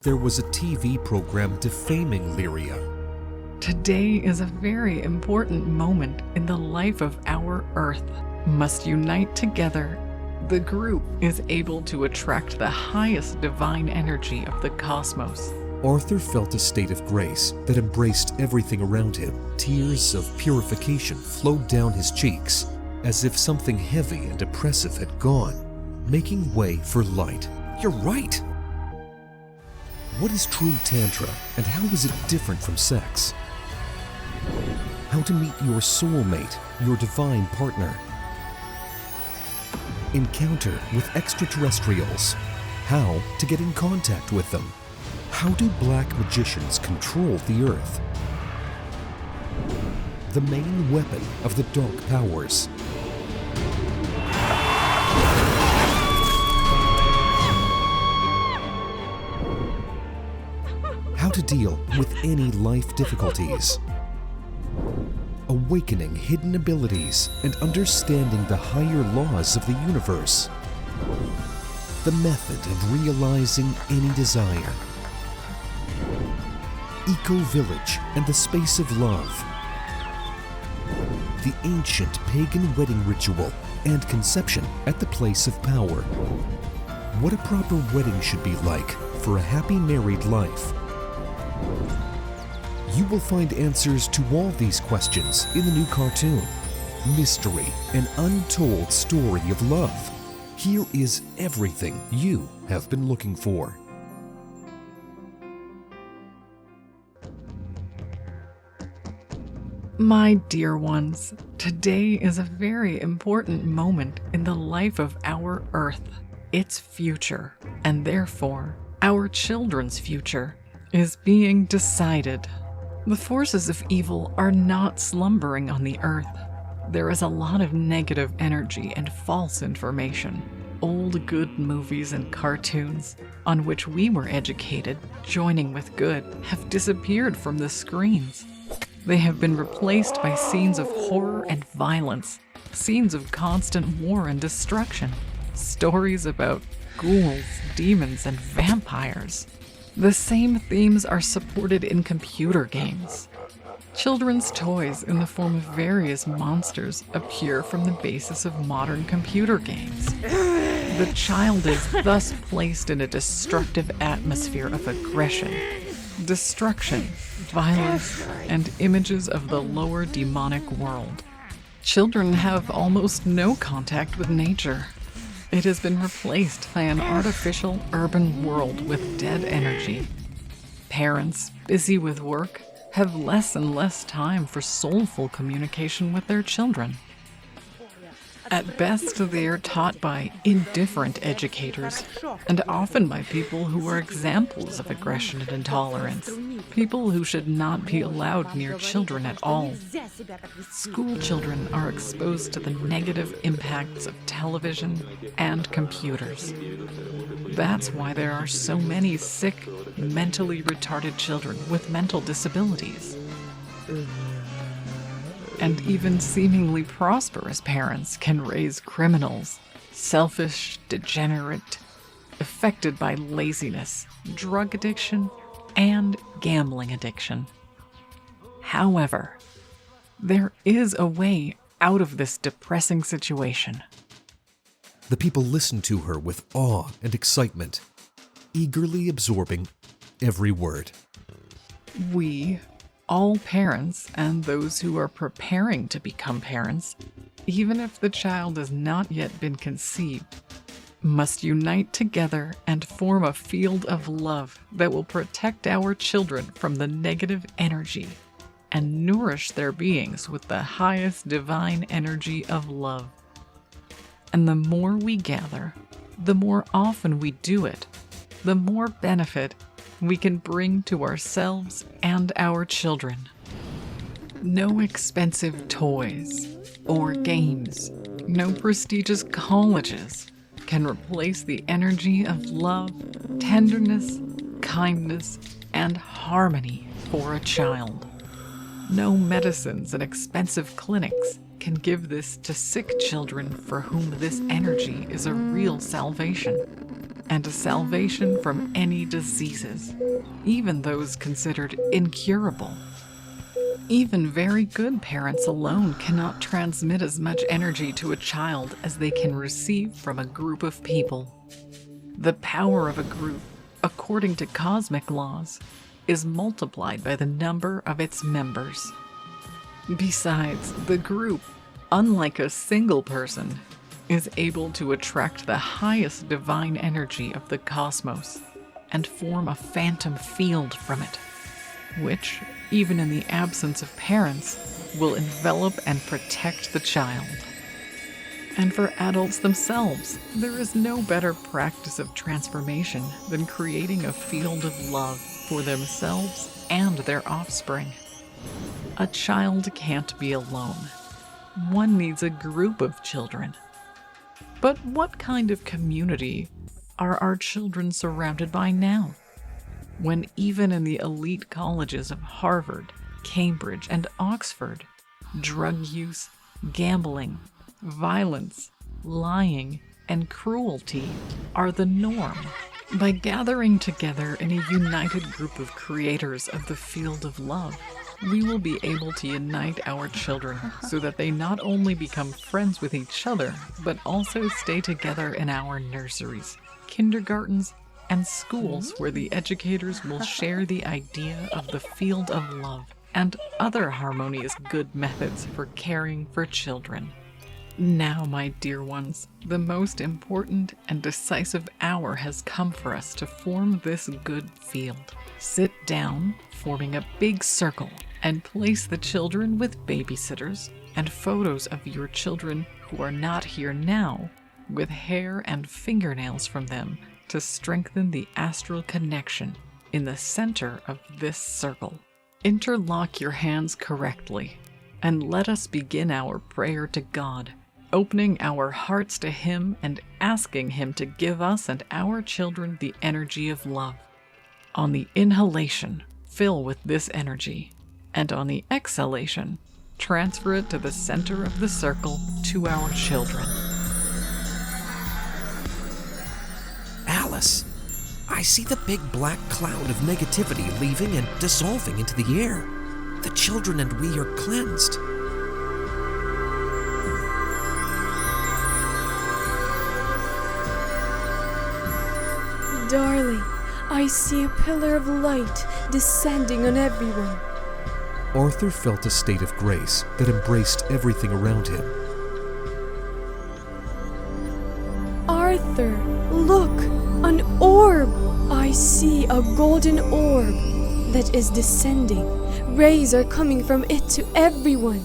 There was a TV program defaming Lyria. Today is a very important moment in the life of our Earth. Must unite together. The group is able to attract the highest divine energy of the cosmos. Arthur felt a state of grace that embraced everything around him. Tears of purification flowed down his cheeks, as if something heavy and oppressive had gone, making way for light. You're right! What is true Tantra, and how is it different from sex? How to meet your soulmate, your divine partner. Encounter with extraterrestrials. How to get in contact with them. How do black magicians control the earth? The main weapon of the dark powers. How to deal with any life difficulties. Awakening hidden abilities and understanding the higher laws of the universe. The method of realizing any desire. Eco-village and the space of love. The ancient pagan wedding ritual and conception at the place of power. What a proper wedding should be like for a happy married life. You will find answers to all these questions in the new cartoon, Mystery, an Untold Story of Love. Here is everything you have been looking for. My dear ones, today is a very important moment in the life of our Earth, its future, and therefore our children's future, is being decided. The forces of evil are not slumbering on the Earth. There is a lot of negative energy and false information. Old good movies and cartoons, on which we were educated, joining with good, have disappeared from the screens. They have been replaced by scenes of horror and violence, scenes of constant war and destruction, stories about ghouls, demons, and vampires. The same themes are supported in computer games. Children's toys in the form of various monsters appear from the basis of modern computer games. The child is thus placed in a destructive atmosphere of aggression, destruction, violence, and images of the lower demonic world. Children have almost no contact with nature. It has been replaced by an artificial urban world with dead energy. Parents, busy with work, have less and less time for soulful communication with their children. At best, they are taught by indifferent educators, and often by people who are examples of aggression and intolerance, people who should not be allowed near children at all. School children are exposed to the negative impacts of television and computers. That's why there are so many sick, mentally retarded children with mental disabilities. And even seemingly prosperous parents can raise criminals, selfish, degenerate, affected by laziness, drug addiction, and gambling addiction. However, there is a way out of this depressing situation. The people listened to her with awe and excitement, eagerly absorbing every word. We, all parents and those who are preparing to become parents, even if the child has not yet been conceived, must unite together and form a field of love that will protect our children from the negative energy and nourish their beings with the highest divine energy of love. And the more we gather, the more often we do it, the more benefit we can bring to ourselves and our children. No expensive toys or games, no prestigious colleges can replace the energy of love, tenderness, kindness, and harmony for a child. No medicines and expensive clinics can give this to sick children for whom this energy is a real salvation. and a salvation from any diseases, even those considered incurable. Even very good parents alone cannot transmit as much energy to a child as they can receive from a group of people. The power of a group, according to cosmic laws, is multiplied by the number of its members. Besides, the group, unlike a single person, is able to attract the highest divine energy of the cosmos and form a phantom field from it, which, even in the absence of parents, will envelop and protect the child. And for adults themselves, there is no better practice of transformation than creating a field of love for themselves and their offspring. A child can't be alone. One needs a group of children. But what kind of community are our children surrounded by now, when even in the elite colleges of Harvard, Cambridge, and Oxford, drug use, gambling, violence, lying, and cruelty are the norm? By gathering together in a united group of creators of the field of love, we will be able to unite our children so that they not only become friends with each other, but also stay together in our nurseries, kindergartens, and schools where the educators will share the idea of the field of love and other harmonious good methods for caring for children. Now, my dear ones, the most important and decisive hour has come for us to form this good field. Sit down, forming a big circle, and place the children with babysitters and photos of your children who are not here now, with hair and fingernails from them to strengthen the astral connection in the center of this circle. Interlock your hands correctly, and let us begin our prayer to God, opening our hearts to Him and asking Him to give us and our children the energy of love. On the inhalation, fill with this energy, and on the exhalation, transfer it to the center of the circle to our children. Alice, I see the big black cloud of negativity leaving and dissolving into the air. The children and we are cleansed. Darling, I see a pillar of light descending on everyone. Arthur felt a state of grace that embraced everything around him. Arthur, look, an orb! I see a golden orb that is descending. Rays are coming from it to everyone.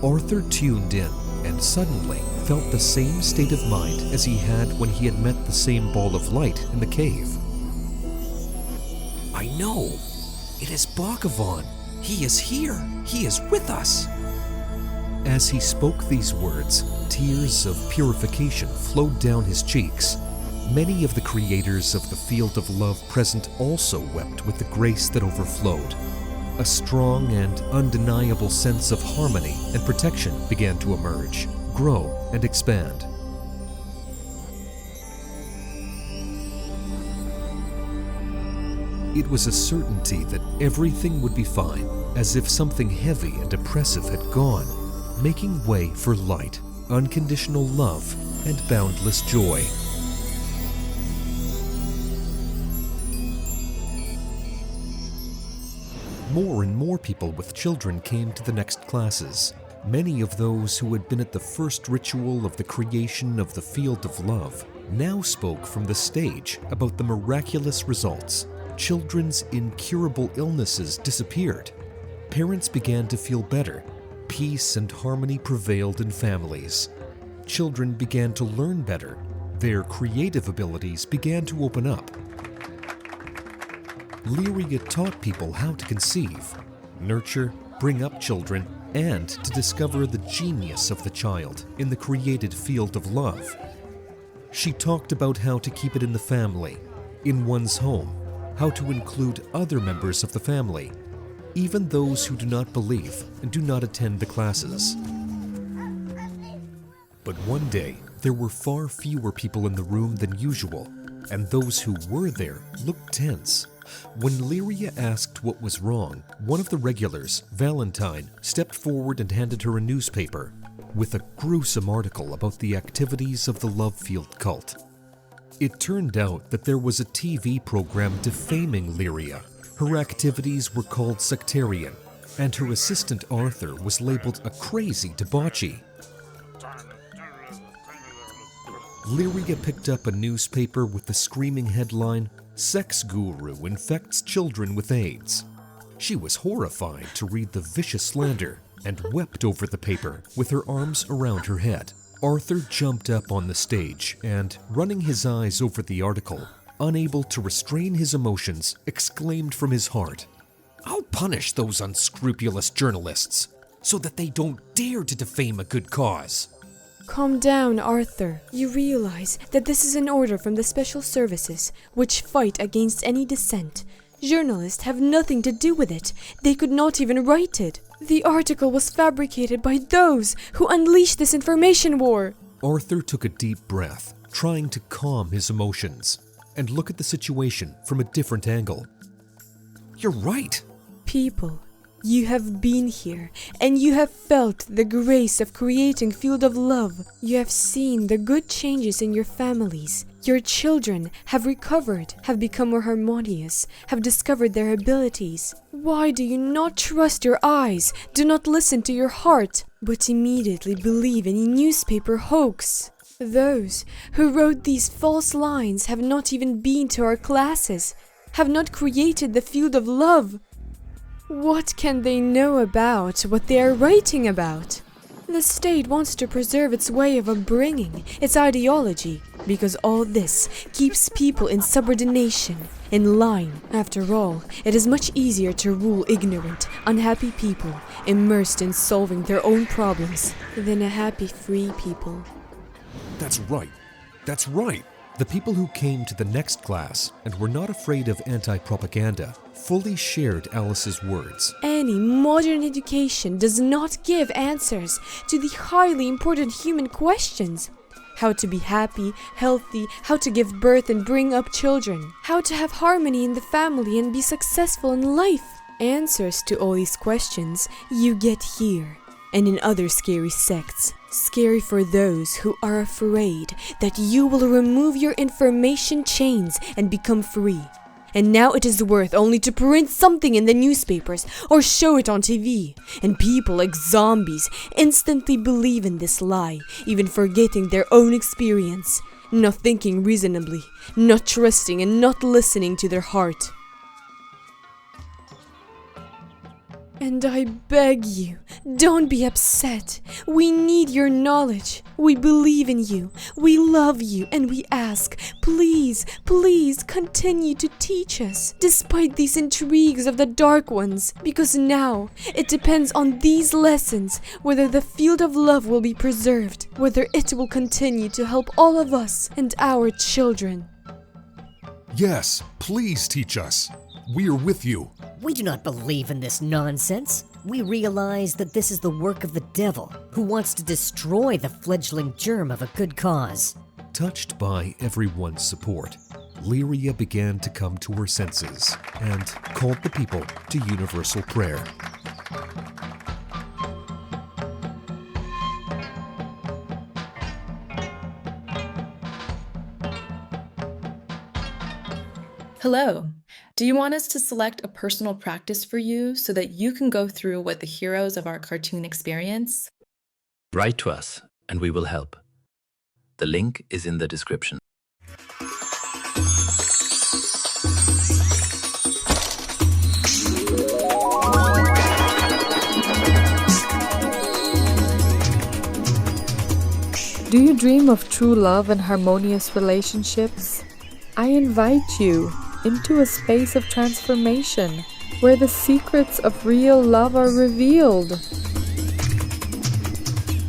Arthur tuned in and suddenly felt the same state of mind as he had when he had met the same ball of light in the cave. I know! It is Bhagavan! He is here! He is with us! As he spoke these words, tears of purification flowed down his cheeks. Many of the creators of the field of love present also wept with the grace that overflowed. A strong and undeniable sense of harmony and protection began to emerge, grow, and expand. It was a certainty that everything would be fine, as if something heavy and oppressive had gone, making way for light, unconditional love, and boundless joy. More and more people with children came to the next classes. Many of those who had been at the first ritual of the creation of the field of love now spoke from the stage about the miraculous results. Children's incurable illnesses disappeared. Parents began to feel better. Peace and harmony prevailed in families. Children began to learn better. Their creative abilities began to open up. Lyria taught people how to conceive, nurture, bring up children, and to discover the genius of the child in the created field of love. She talked about how to keep it in the family, in one's home, how to include other members of the family, even those who do not believe and do not attend the classes. But one day, there were far fewer people in the room than usual. and those who were there looked tense. When Lyria asked what was wrong, one of the regulars, Valentine, stepped forward and handed her a newspaper with a gruesome article about the activities of the Lovefield cult. It turned out that there was a TV program defaming Lyria. Her activities were called sectarian, and her assistant Arthur was labeled a crazy debauchee. Lyria picked up a newspaper with the screaming headline, "Sex Guru Infects Children with AIDS." She was horrified to read the vicious slander and wept over the paper with her arms around her head. Arthur jumped up on the stage and, running his eyes over the article, unable to restrain his emotions, exclaimed from his heart, "I'll punish those unscrupulous journalists so that they don't dare to defame a good cause." Calm down, Arthur. You realize that this is an order from the special services, which fight against any dissent. Journalists have nothing to do with it. They could not even write it. The article was fabricated by those who unleashed this information war. Arthur took a deep breath, trying to calm his emotions and look at the situation from a different angle. "You're right." People, you have been here, and you have felt the grace of creating field of love. You have seen the good changes in your families. Your children have recovered, have become more harmonious, have discovered their abilities. Why do you not trust your eyes? Do not listen to your heart, but immediately believe in a newspaper hoax. Those who wrote these false lines have not even been to our classes, have not created the field of love. What can they know about what they are writing about? The state wants to preserve its way of upbringing, its ideology, because all this keeps people in subordination, in line. After all, it is much easier to rule ignorant, unhappy people, immersed in solving their own problems, than a happy, free people. That's right. That's right. The people who came to the next class and were not afraid of anti-propaganda fully shared Alice's words. Any modern education does not give answers to the highly important human questions. How to be happy, healthy, how to give birth and bring up children, how to have harmony in the family and be successful in life. Answers to all these questions you get here and in other scary sects. Scary for those who are afraid that you will remove your information chains and become free. And now it is worth only to print something in the newspapers or show it on TV. And people like zombies instantly believe in this lie, even forgetting their own experience, not thinking reasonably, not trusting and not listening to their heart. And I beg you, don't be upset. We need your knowledge. We believe in you. We love you. And we ask, please, please continue to teach us, despite these intrigues of the dark ones. Because now, it depends on these lessons, whether the field of love will be preserved, whether it will continue to help all of us and our children. Yes, please teach us. We are with you. We do not believe in this nonsense. We realize that this is the work of the devil, who wants to destroy the fledgling germ of a good cause. Touched by everyone's support, Lyria began to come to her senses and called the people to universal prayer. Hello. Do you want us to select a personal practice for you so that you can go through what the heroes of our cartoon experience? Write to us and we will help. The link is in the description. Do you dream of true love and harmonious relationships? I invite you into a space of transformation where the secrets of real love are revealed.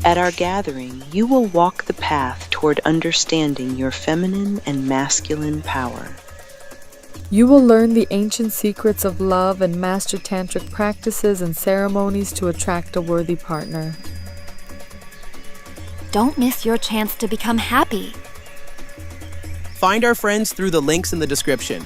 At our gathering, you will walk the path toward understanding your feminine and masculine power. You will learn the ancient secrets of love and master tantric practices and ceremonies to attract a worthy partner. Don't miss your chance to become happy. Find our friends through the links in the description.